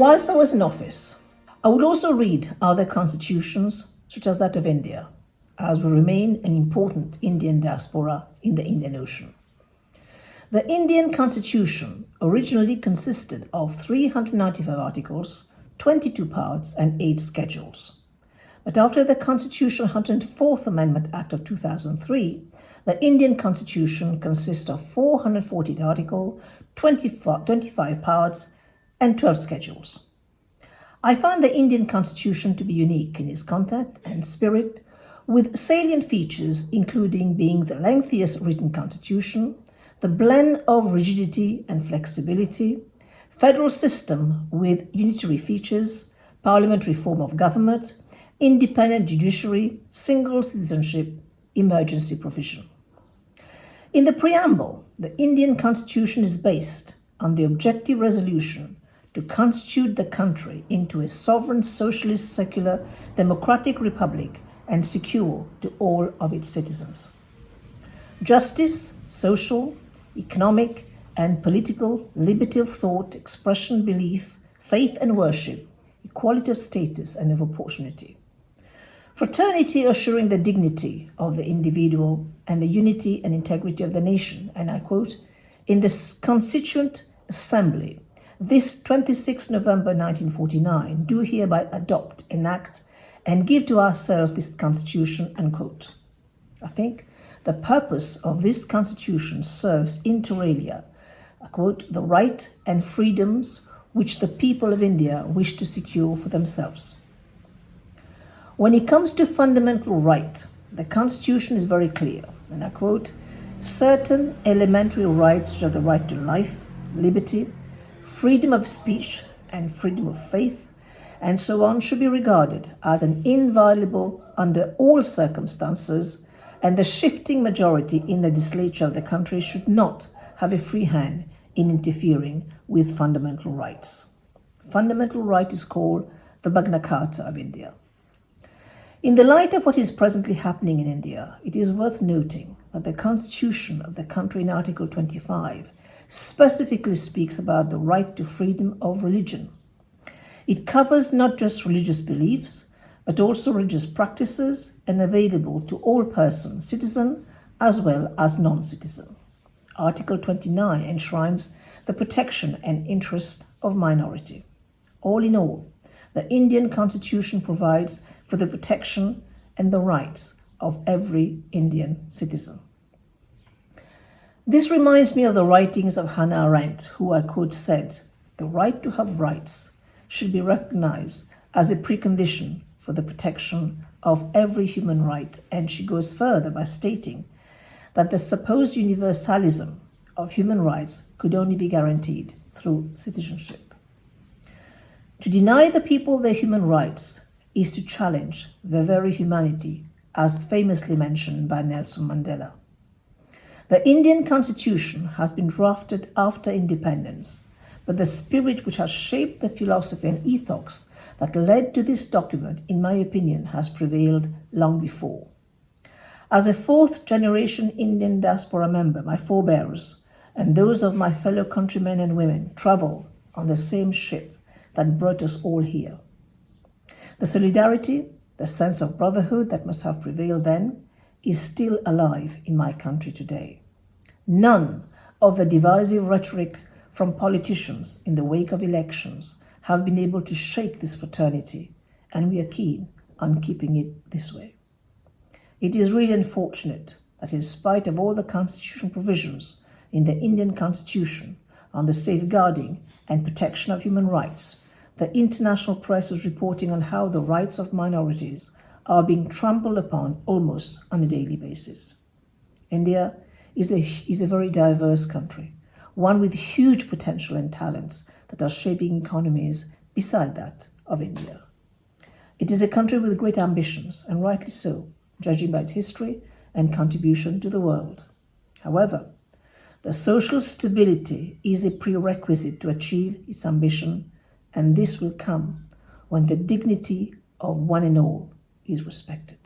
Whilst I was in office, I would also read other constitutions, such as that of India, as we remain an important Indian diaspora in the Indian Ocean. The Indian Constitution originally consisted of 395 articles, 22 parts, and 8 schedules. But after the Constitutional 104th Amendment Act of 2003, the Indian Constitution consists of 448 articles, 25 parts, and 12 schedules. I find the Indian Constitution to be unique in its content and spirit, with salient features including being the lengthiest written constitution, the blend of rigidity and flexibility, federal system with unitary features, parliamentary form of government, independent judiciary, single citizenship, emergency provision. In the preamble, the Indian Constitution is based on the objective resolution to constitute the country into a sovereign, socialist, secular, democratic republic and secure to all of its citizens. Justice, social, economic, and political liberty of thought, expression, belief, faith and worship, equality of status and of opportunity. Fraternity assuring the dignity of the individual and the unity and integrity of the nation, and I quote, "In the Constituent Assembly, this 26 November 1949, do hereby adopt, enact, and give to ourselves this Constitution," unquote. I think the purpose of this Constitution serves inter alia, I quote, "the right and freedoms which the people of India wish to secure for themselves." When it comes to fundamental right, the Constitution is very clear, and I quote, "Certain elementary rights such as the right to life, liberty, freedom of speech, and freedom of faith, and so on should be regarded as an inviolable under all circumstances, and the shifting majority in the legislature of the country should not have a free hand in interfering with fundamental rights." Fundamental right is called the Magna Carta of India. In the light of what is presently happening in India, it is worth noting that the Constitution of the country in Article 25 specifically speaks about the right to freedom of religion. It covers not just religious beliefs, but also religious practices, and available to all persons, citizen as well as non-citizen. Article 29 enshrines the protection and interest of minority. All in all, the Indian Constitution provides for the protection and the rights of every Indian citizen. This reminds me of the writings of Hannah Arendt, who I quote said, "The right to have rights should be recognized as a precondition for the protection of every human right," and she goes further by stating that the supposed universalism of human rights could only be guaranteed through citizenship. To deny the people their human rights is to challenge their very humanity, as famously mentioned by Nelson Mandela. The Indian Constitution has been drafted after independence, but the spirit which has shaped the philosophy and ethos that led to this document, in my opinion, has prevailed long before. As a fourth-generation Indian diaspora member, my forebears and those of my fellow countrymen and women travel on the same ship that brought us all here. The solidarity, the sense of brotherhood that must have prevailed then, is still alive in my country today. None of the divisive rhetoric from politicians in the wake of elections have been able to shake this fraternity, and we are keen on keeping it this way. It is really unfortunate that in spite of all the constitutional provisions in the Indian Constitution on the safeguarding and protection of human rights, the international press is reporting on how the rights of minorities are being trampled upon almost on a daily basis. India is a very diverse country, one with huge potential and talents that are shaping economies beside that of India. It is a country with great ambitions, and rightly so, judging by its history and contribution to the world. However, the social stability is a prerequisite to achieve its ambition, and this will come when the dignity of one and all is respected.